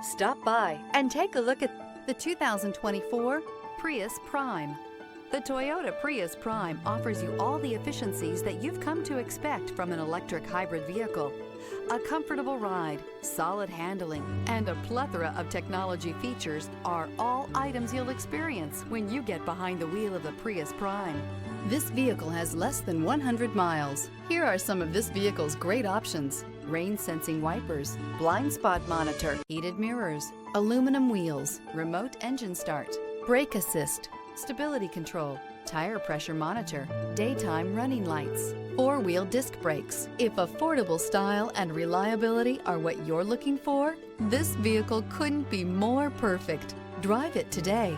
Stop by and take a look at the 2024 Prius Prime. The Toyota Prius Prime offers you all the efficiencies that you've come to expect from an electric hybrid vehicle. A comfortable ride, solid handling, and a plethora of technology features are all items you'll experience when you get behind the wheel of the Prius Prime. This vehicle has less than 100 miles. Here are some of this vehicle's great options: rain sensing wipers, blind spot monitor, heated mirrors, aluminum wheels, remote engine start, brake assist, stability control, tire pressure monitor, daytime running lights, four-wheel disc brakes. If affordable style and reliability are what you're looking for, this vehicle couldn't be more perfect. Drive it today.